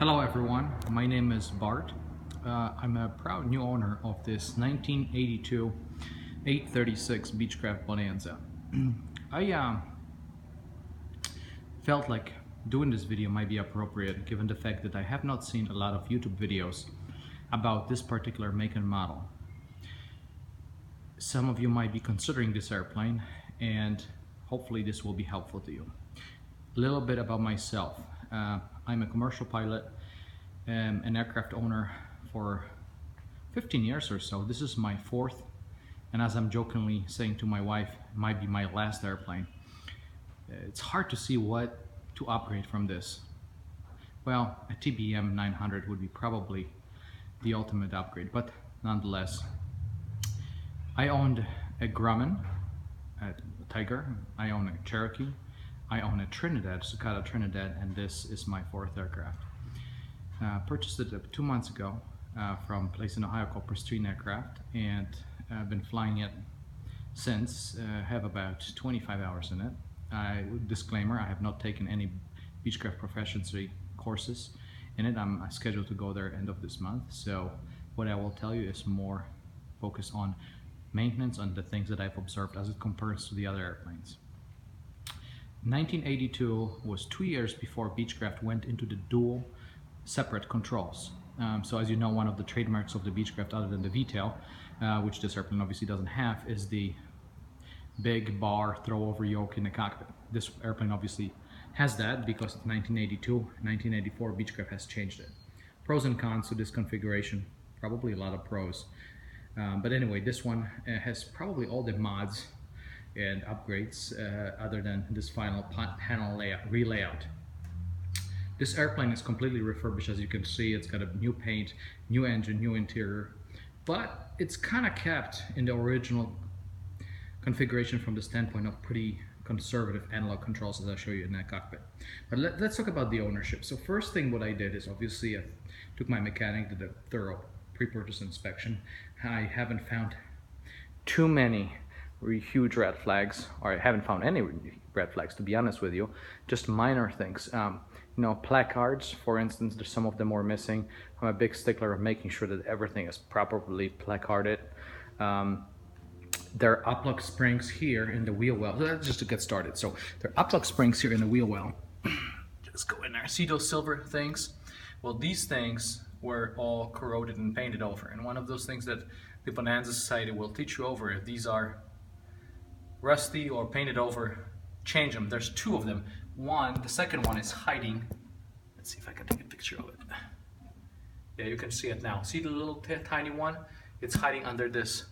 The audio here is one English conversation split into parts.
Hello everyone, my name is Bart. I'm a proud new owner of this 1982 836 Beechcraft Bonanza. I felt like doing this video might be appropriate given the fact that I have not seen a lot of YouTube videos about this particular make and model. Some of you might be considering this airplane and hopefully this will be helpful to you. A little bit about myself. I'm a commercial pilot, an aircraft owner for 15 years or so. This is my fourth, and as I'm jokingly saying to my wife, it might be my last airplane. It's hard to see what to upgrade from this. Well, a TBM 900 would be probably the ultimate upgrade, but nonetheless. I owned a Grumman, a Tiger, I own a Cherokee, I own a Trinidad, Cicada Trinidad, and this is my fourth aircraft. Purchased it 2 months ago from a place in Ohio called Pristine Aircraft, and I've been flying it since. Have about 25 hours in it. Disclaimer, I have not taken any Beechcraft proficiency courses in it. I'm scheduled to go there end of this month, so what I will tell you is more focused on maintenance on the things that I've observed as it compares to the other airplanes. 1982 was 2 years before Beechcraft went into the dual separate controls. So as you know, one of the trademarks of the Beechcraft, other than the V-tail, which this airplane obviously doesn't have, is the big bar throw-over yoke in the cockpit. This airplane obviously has that because it's 1982. 1984 Beechcraft has changed it. Pros and cons to this configuration, probably a lot of pros. But anyway, this one has probably all the mods and upgrades other than this final panel relayout. This airplane is completely refurbished. As you can see, it's got a new paint, new engine, new interior, but it's kind of kept in the original configuration from the standpoint of pretty conservative analog controls, as I'll show you in that cockpit. But let's talk about the ownership. So first thing what I did is obviously I took my mechanic to the thorough pre-purchase inspection. I haven't found too many huge red flags, or I haven't found any red flags, to be honest with you. Just minor things. You know, placards, for instance, there's some of them were missing. I'm a big stickler of making sure that everything is properly placarded. There are uplock springs here in the wheel well. That's just to get started. So there are uplock springs here in the wheel well. Just go in there. See those silver things? Well, these things were all corroded and painted over. And one of those things that the Bonanza Society will teach you over, if these are rusty or painted over, change them. There's two of them. The second one is hiding. Let's see if I can take a picture of it. Yeah, you can see it now. See the little tiny one? It's hiding under this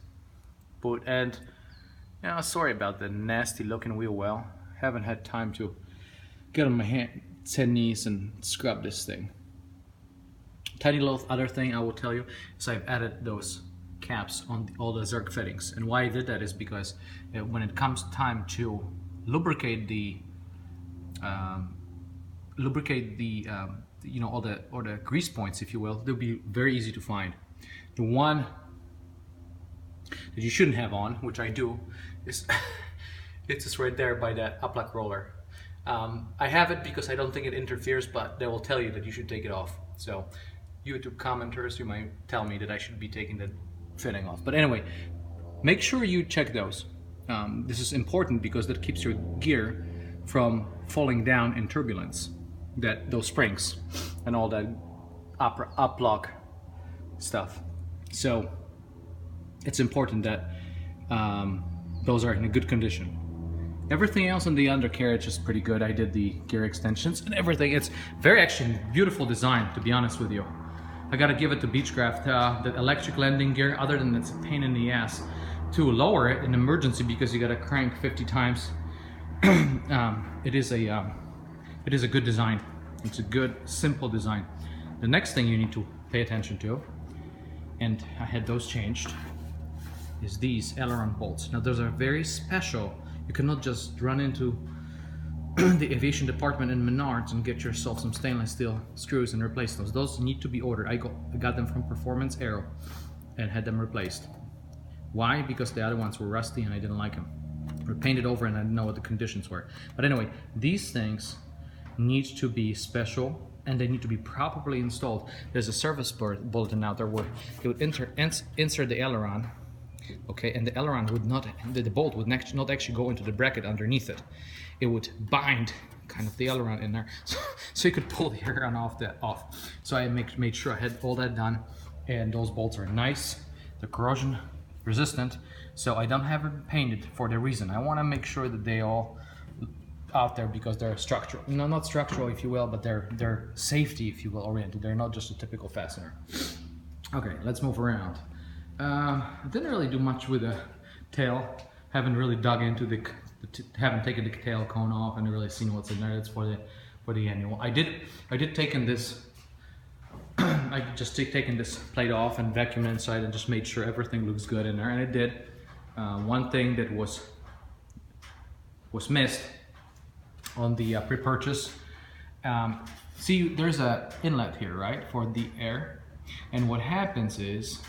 boot. And you know, sorry about the nasty looking wheel well. Haven't had time to get on my hands and knees and scrub this thing. Tiny little other thing I will tell you is I've added those caps on all the Zerk fittings, and why I did that is because when it comes time to lubricate the you know, all the grease points, if you will, they'll be very easy to find. The one that you shouldn't have on, which I do, is it's just right there by that uplock roller. I have it because I don't think it interferes, but they will tell you that you should take it off. So YouTube commenters, you might tell me that I should be taking the fitting off. But anyway, make sure you check those. This is important because that keeps your gear from falling down in turbulence. Those springs and all that uplock stuff. So it's important that those are in a good condition. Everything else on the undercarriage is pretty good. I did the gear extensions and everything. It's very actually beautiful design, to be honest with you. I gotta give it to Beechcraft. The electric landing gear, other than it's a pain in the ass to lower it in emergency because you gotta crank 50 times. It is a good design. It's a good, simple design. The next thing you need to pay attention to, and I had those changed, is these aileron bolts. Now those are very special. You cannot just run into the aviation department in Menards and get yourself some stainless steel screws and replace those. Those need to be ordered. I got them from Performance Aero and had them replaced. Why? Because the other ones were rusty and I didn't like them. Or painted over and I didn't know what the conditions were. But anyway, these things need to be special and they need to be properly installed. There's a service bulletin out there where it would insert the aileron, okay, and the aileron would not, the bolt would not actually go into the bracket underneath it. It would bind kind of the aileron in there, so you could pull the aileron off. So I made sure I had all that done, and those bolts are nice, they're corrosion resistant, so I don't have it painted for the reason. I want to make sure that they all out there because they're structural, no, not structural if you will, but they're safety if you will oriented. They're not just a typical fastener. Okay, let's move around. I didn't really do much with the tail. Haven't really dug into haven't taken the tail cone off and really seen what's in there. It's for the annual. I did take in this. I just taken this plate off and vacuumed inside and just made sure everything looks good in there, and it did. One thing that was missed on the pre-purchase. See, there's a inlet here, right, for the air, and what happens is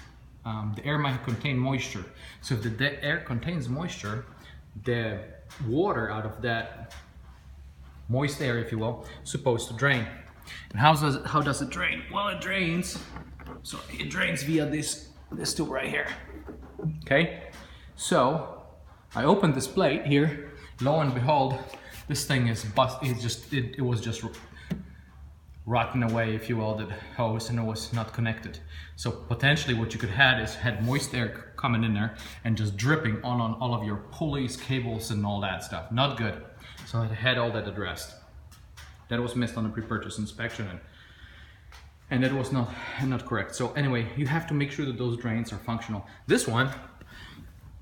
the air might contain moisture. So if the air contains moisture, the water out of that moist air, if you will, is supposed to drain. And how does it drain? Well, it drains. So it drains via this tube right here. Okay. So I opened this plate here. Lo and behold, this thing is it was just rotten away, if you will, the hose, and it was not connected. So potentially what you could have is moist air coming in there and just dripping on all of your pulleys, cables, and all that stuff. Not good. So I had all that addressed. That was missed on the pre-purchase inspection, and that was not correct. So anyway, you have to make sure that those drains are functional. This one,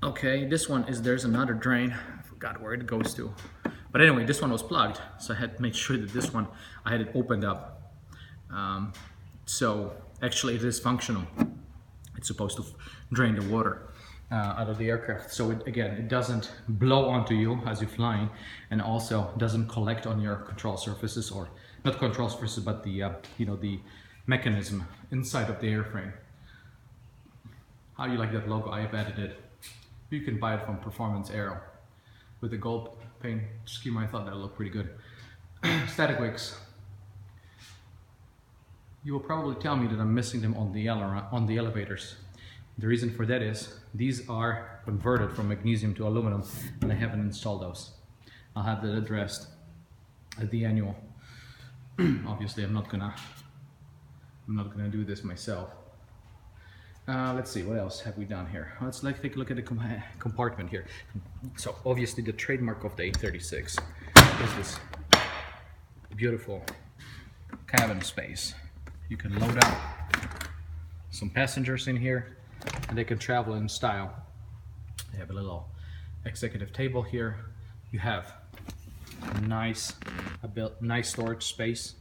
okay, there's another drain. I forgot where it goes to. But anyway, this one was plugged, so I had to make sure that this one, I had it opened up. So actually it is functional. It's supposed to drain the water out of the aircraft. So it doesn't blow onto you as you're flying, and also doesn't collect on your control surfaces, or not control surfaces, but the the mechanism inside of the airframe. How do you like that logo? I have added it. You can buy it from Performance Aero with the gold paint scheme. I thought that looked pretty good. Static wicks. You will probably tell me that I'm missing them on the elevators. The reason for that is these are converted from magnesium to aluminum, and I haven't installed those. I'll have that addressed at the annual. Obviously, I'm not gonna do this myself. Let's see, what else have we done here? Let's take a look at the compartment here. So obviously the trademark of the A36 is this beautiful cabin space. You can load up some passengers in here, and they can travel in style. They have a little executive table here. You have a nice storage space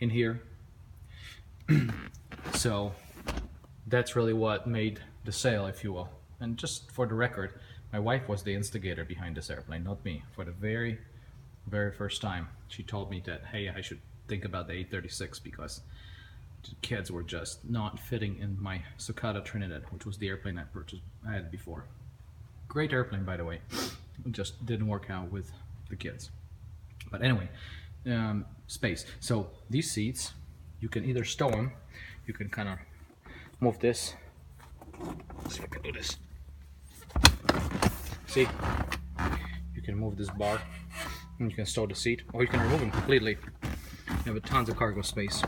in here. So that's really what made the sale, if you will. And just for the record, my wife was the instigator behind this airplane, not me. For the very, very first time, she told me that, hey, I should think about the A36 because the kids were just not fitting in my Sucata Trinidad, which was the airplane I had before. Great airplane, by the way. It just didn't work out with the kids. But anyway, space. So these seats, you can either stow them, you can kind of move this. Let's see if I can do this. See? You can move this bar and you can stow the seat, or you can remove them completely. You have tons of cargo space.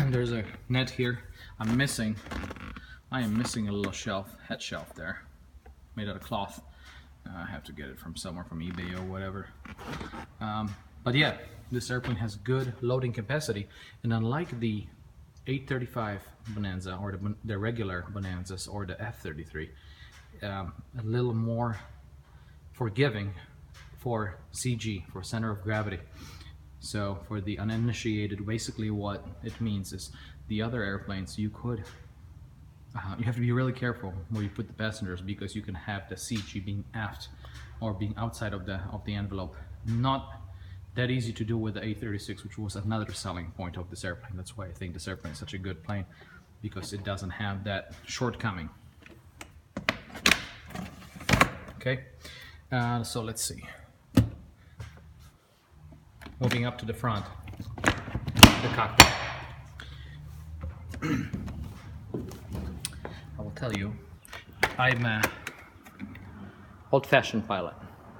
There's a net here. I am missing a little shelf, head shelf there, made out of cloth. I have to get it from somewhere, from eBay or whatever. But yeah, this airplane has good loading capacity, and unlike the A35 Bonanza or the regular Bonanzas or the F33, a little more forgiving for CG, for center of gravity. So for the uninitiated, basically what it means is the other airplanes, you have to be really careful where you put the passengers, because you can have the CG being aft or being outside of the envelope. Not that easy to do with the A36, which was another selling point of this airplane. That's why I think this airplane is such a good plane, because it doesn't have that shortcoming. Okay, so let's see. Moving up to the front, the cockpit. I will tell you, I'm a old-fashioned pilot.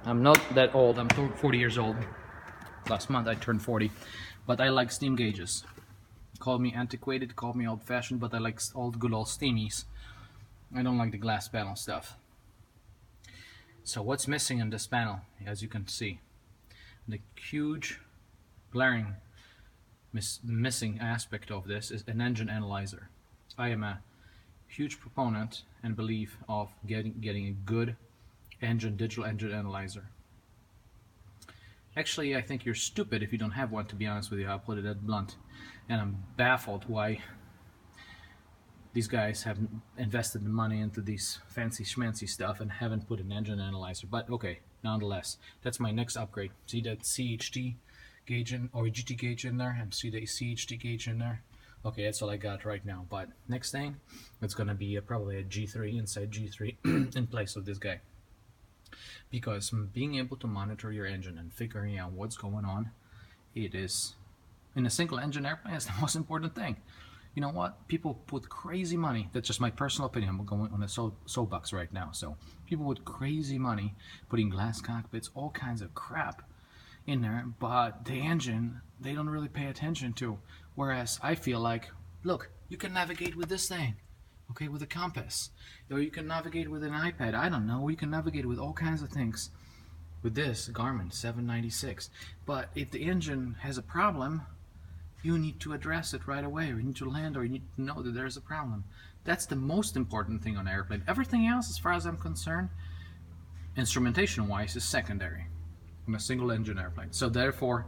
I'm not that old, I'm 40 years old. Last month I turned 40, but I like steam gauges. Call me antiquated, call me old-fashioned, but I like old good old steamies. I don't like the glass panel stuff. So what's missing in this panel, as you can see, the huge glaring missing aspect of this is an engine analyzer. I am a huge proponent and believe of getting a good digital engine analyzer. Actually, I think you're stupid if you don't have one, to be honest with you. I'll put it that blunt. And I'm baffled why these guys have invested the money into these fancy schmancy stuff and haven't put an engine analyzer. But okay, nonetheless, that's my next upgrade. See that CHT gauge or GT gauge in there, and see the CHT gauge in there. Okay, that's all I got right now. But next thing, it's gonna be probably a G3 inside G3 in place of this guy. Because being able to monitor your engine and figuring out what's going on, it is, in a single engine airplane, is the most important thing. You know what? People put crazy money. That's just my personal opinion. I'm going on a soapbox right now. So people put crazy money putting glass cockpits, all kinds of crap in there, but the engine they don't really pay attention to. Whereas I feel like, look, you can navigate with this thing, okay, with a compass, or you can navigate with an iPad. I don't know. You can navigate with all kinds of things with this Garmin 796. But if the engine has a problem, you need to address it right away, or you need to land, or you need to know that there's a problem. That's the most important thing on an airplane. Everything else, as far as I'm concerned, instrumentation-wise, is secondary on a single engine airplane. So therefore,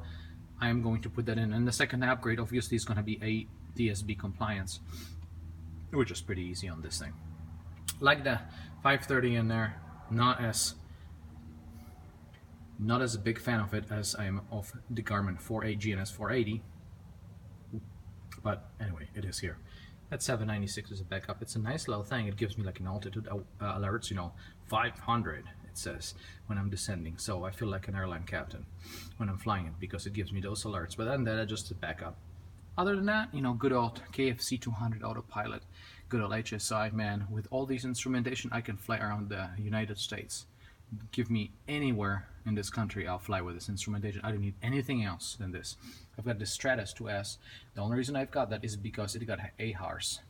I am going to put that in. And the second upgrade, obviously, is going to be a DSB compliance, which is pretty easy on this thing. Like the 530 in there, not as a big fan of it as I am of the Garmin GNS 480. But anyway, it is here. That 796 is a backup. It's a nice little thing. It gives me like an altitude alerts, 500 it says when I'm descending. So I feel like an airline captain when I'm flying it, because it gives me those alerts. But then that just a backup. Other than that, good old KFC 200 autopilot, good old HSI, man. With all these instrumentation, I can fly around the United States. Give me anywhere in this country, I'll fly with this instrumentation. I don't need anything else than this. I've got the Stratus 2S. The only reason I've got that is because it got AHRS.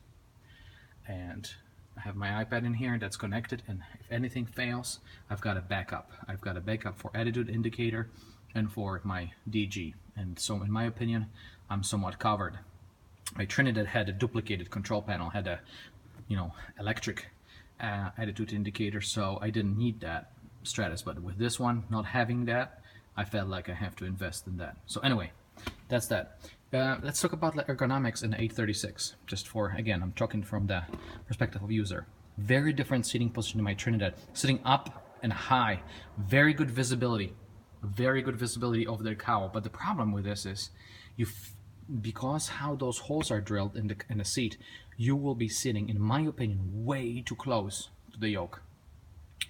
And I have my iPad in here that's connected, and if anything fails, I've got a backup. I've got a backup for attitude indicator and for my DG. And so in my opinion, I'm somewhat covered. My Trinidad had a duplicated control panel, had a electric attitude indicator, so I didn't need that Stratus. But with this one, not having that, I felt like I have to invest in that. So anyway, that's that. Let's talk about the ergonomics in the 836. Just for, again, I'm talking from the perspective of user. Very different seating position in my Trinidad. Sitting up and high, very good visibility over the cowl. But the problem with this is, because how those holes are drilled in the seat, you will be sitting, in my opinion, way too close to the yoke.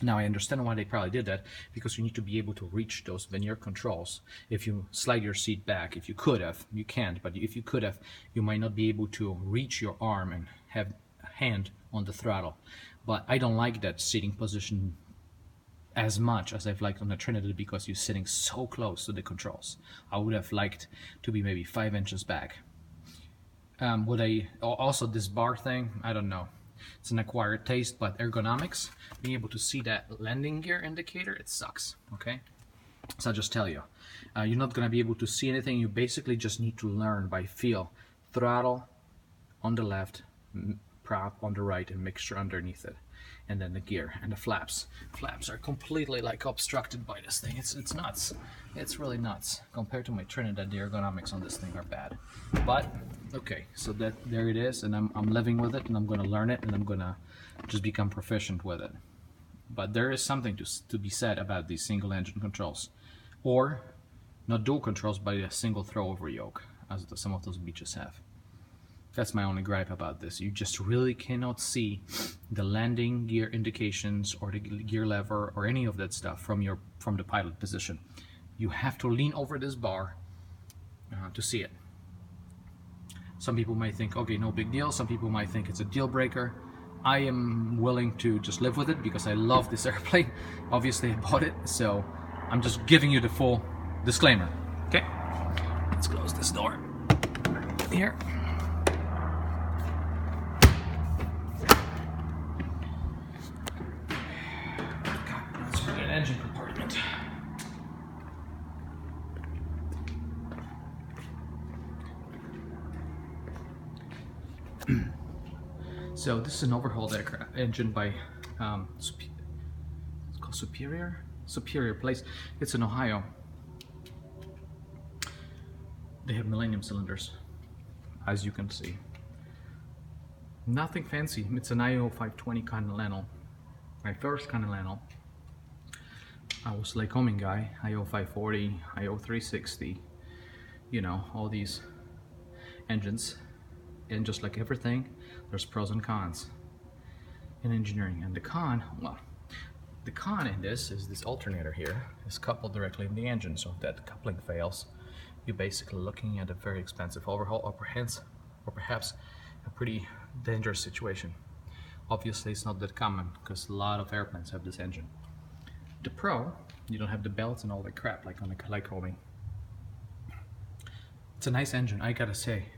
Now I understand why they probably did that, because you need to be able to reach those vernier controls. If you slide your seat back, if you could have, you can't, but if you could have, you might not be able to reach your arm and have a hand on the throttle. But I don't like that seating position as much as I've liked on the Trinidad, because you're sitting so close to the controls. I would have liked to be maybe 5 inches back. Also this bar thing, I don't know. It's an acquired taste, but ergonomics, being able to see that landing gear indicator, it sucks, okay? So I'll just tell you, you're not going to be able to see anything. You basically just need to learn by feel. Throttle on the left, prop on the right, and mixture underneath it. And then the gear and the flaps. Flaps are completely like obstructed by this thing. It's nuts. It's really nuts. Compared to my Trinidad, the ergonomics on this thing are bad. But okay, so there it is, and I'm living with it, and I'm going to learn it, and I'm going to just become proficient with it. But there is something to be said about these single engine controls, or not dual controls, but a single throw over yoke, as some of those beaches have. That's my only gripe about this. You just really cannot see the landing gear indications or the gear lever or any of that stuff from the pilot position. You have to lean over this bar to see it. Some people might think, okay, no big deal. Some people might think it's a deal breaker. I am willing to just live with it because I love this airplane. Obviously I bought it, so I'm just giving you the full disclaimer. Okay, let's close this door here. Let's put an engine compartment. So this is an overhauled aircraft engine by it's called Superior Place. It's in Ohio. They have Millennium cylinders, as you can see. Nothing fancy. It's an IO 520 Continental. My first Continental. I was a Lycoming guy. IO 540, IO 360. You know, all these engines. And just like everything, there's pros and cons in engineering. And the con, well, the con in this is this alternator here is coupled directly in the engine. So if that coupling fails, you're basically looking at a very expensive overhaul, or perhaps a pretty dangerous situation. Obviously, it's not that common because a lot of airplanes have this engine. The pro, you don't have the belts and all that crap like on the Lycoming. It's a nice engine, I gotta say.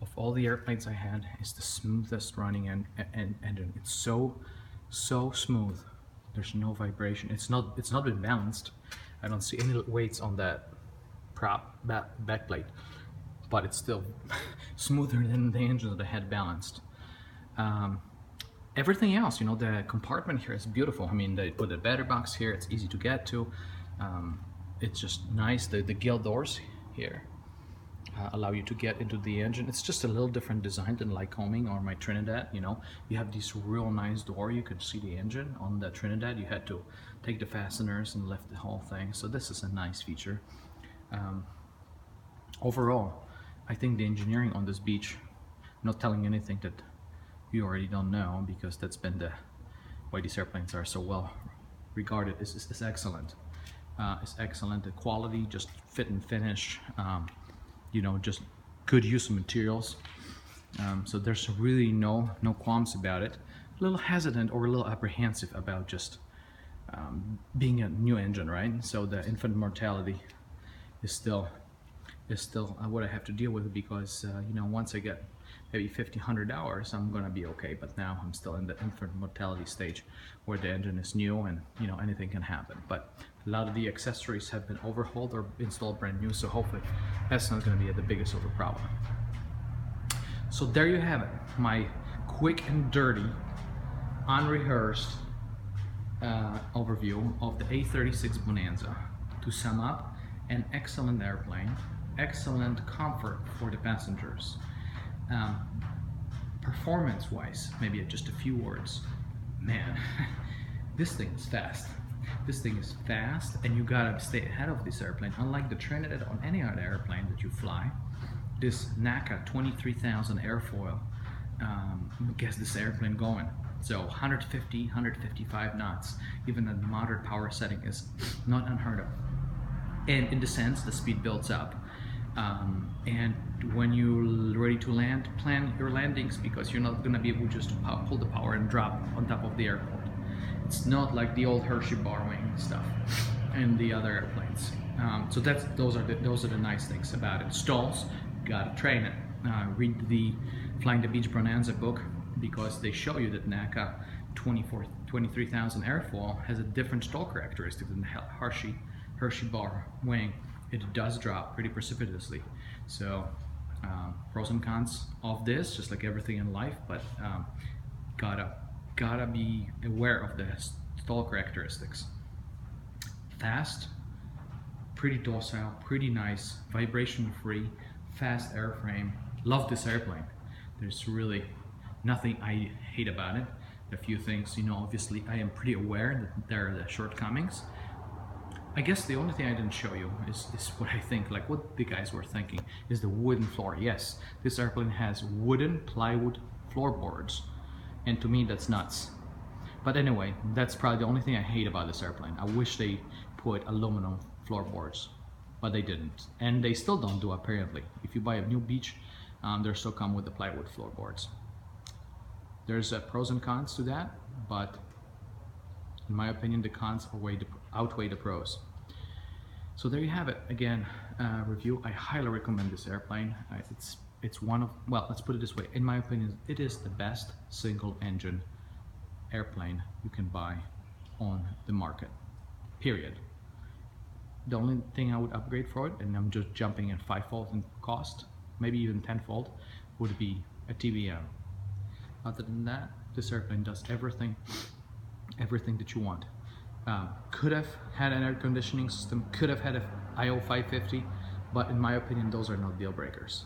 Of all the airplanes I had, it's the smoothest running engine. It's so smooth. There's no vibration. It's not been balanced. I don't see any weights on that prop back plate, but it's still smoother than the engine that I had balanced. Everything else, you know, the compartment here is beautiful. I mean, they put a battery box here. It's easy to get to. It's just nice. The gill doors here allow you to get into the engine. It's just a little different design than Lycoming or my Trinidad. You know, you have this real nice door. You can see the engine. On the Trinidad, you had to take the fasteners and lift the whole thing. So this is a nice feature. Overall, I think the engineering on this Beech, not telling anything that you already don't know, because that's been why these airplanes are so well regarded, is excellent. It's excellent. The quality, just fit and finish. You know, just good use of materials. So there's really no qualms about it. A little hesitant or a little apprehensive about just being a new engine, right? So the infant mortality is still what I have to deal with, because you know, once I get maybe 50, 100 hours, I'm gonna be okay. But now I'm still in the infant mortality stage where the engine is new and, you know, anything can happen. But a lot of the accessories have been overhauled or installed brand new, so hopefully that's not going to be the biggest of a problem. So there you have it, my quick and dirty, unrehearsed overview of the A36 Bonanza. To sum up, an excellent airplane, excellent comfort for the passengers. Performance-wise, maybe just a few words. Man, this thing is fast. This thing is fast, and you gotta stay ahead of this airplane. Unlike the Trinidad on any other airplane that you fly, this NACA 23,000 airfoil gets this airplane going. So 150, 155 knots, even at moderate power setting, is not unheard of. And in the sense, the speed builds up. And when you're ready to land, plan your landings, because you're not gonna be able just to pull the power and drop on top of the airport. It's not like the old Hershey bar wing stuff and the other airplanes. So those are the nice things about it. Stalls, gotta train it. Read the Flying the Beech Bonanza book, because they show you that NACA 23,000 airfoil has a different stall characteristic than the Hershey bar wing. It does drop pretty precipitously. So pros and cons of this, just like everything in life, but gotta be aware of the stall characteristics. Fast, pretty docile, pretty nice, vibration free, fast airframe. Love this airplane. There's really nothing I hate about it. A few things, you know, obviously I am pretty aware that there are the shortcomings. I guess the only thing I didn't show you is what I think, like what the guys were thinking, is the wooden floor. Yes, this airplane has wooden plywood floorboards, and to me that's nuts. But anyway, that's probably the only thing I hate about this airplane. I wish they put aluminum floorboards. but they didn't, and they still don't do apparently. If you buy a new Beech, they still come with the plywood floorboards. There's pros and cons to that, but in my opinion, the cons outweigh the pros. So there you have it. Again, review. I highly recommend this airplane. It's one of, well, let's put it this way. In my opinion, it is the best single engine airplane you can buy on the market, period. The only thing I would upgrade for it, and I'm just jumping in 5-fold in cost, maybe even 10-fold, would be a TBM. Other than that, this airplane does everything that you want. Could have had an air conditioning system, could have had an IO 550, but in my opinion, those are not deal breakers.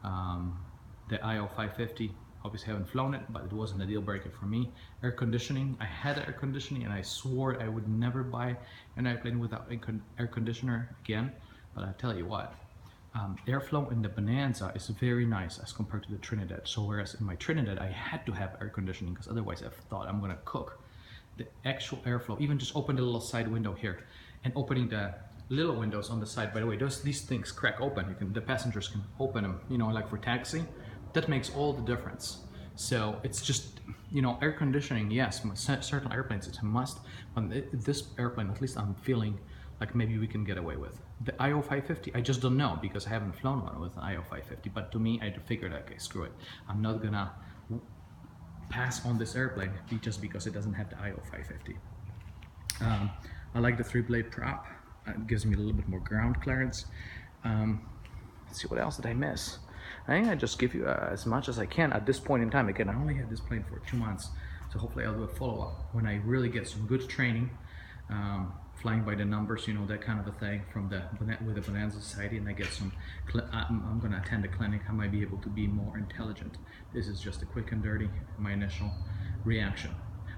The IO 550, obviously haven't flown it, but it wasn't a deal breaker for me. Air conditioning, I had air conditioning and I swore I would never buy an airplane without air conditioner again, but I tell you what, airflow in the Bonanza is very nice as compared to the Trinidad. So whereas in my Trinidad I had to have air conditioning because otherwise I thought I'm gonna cook. The actual airflow, even just open the little side window here and opening the little windows on the side, by the way, these things crack open. The passengers can open them, you know, like for taxi. That makes all the difference. So it's just, you know, air conditioning, yes, certain airplanes it's a must, but this airplane, at least I'm feeling like maybe we can get away with. The IO 550, I just don't know because I haven't flown one with an IO 550, but to me, I figured, okay, screw it. I'm not gonna pass on this airplane just because it doesn't have the IO 550. I like the 3-blade prop. It gives me a little bit more ground clearance. Let's see, what else did I miss? I think I just give you as much as I can at this point in time. Again, I only had this plane for 2 months, so hopefully I'll do a follow-up when I really get some good training, flying by the numbers, you know, that kind of a thing with the Bonanza Society, and I get some, I'm going to attend a clinic. I might be able to be more intelligent. This is just a quick and dirty, my initial reaction.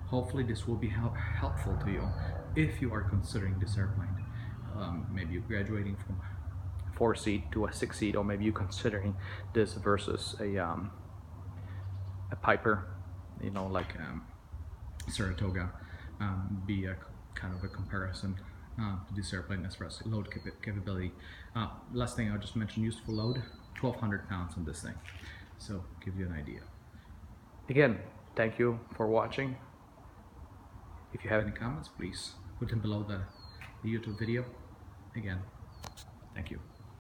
Hopefully this will be helpful to you if you are considering this airplane. Maybe you're graduating from 4-seat to a 6-seat, or maybe you're considering this versus a Piper, you know, like Saratoga, be a kind of a comparison to this airplane as far as load capability. Last thing I'll just mention, useful load, 1,200 pounds on this thing, so give you an idea. Again, thank you for watching. If you have any comments, please put them below the YouTube video. Again, thank you.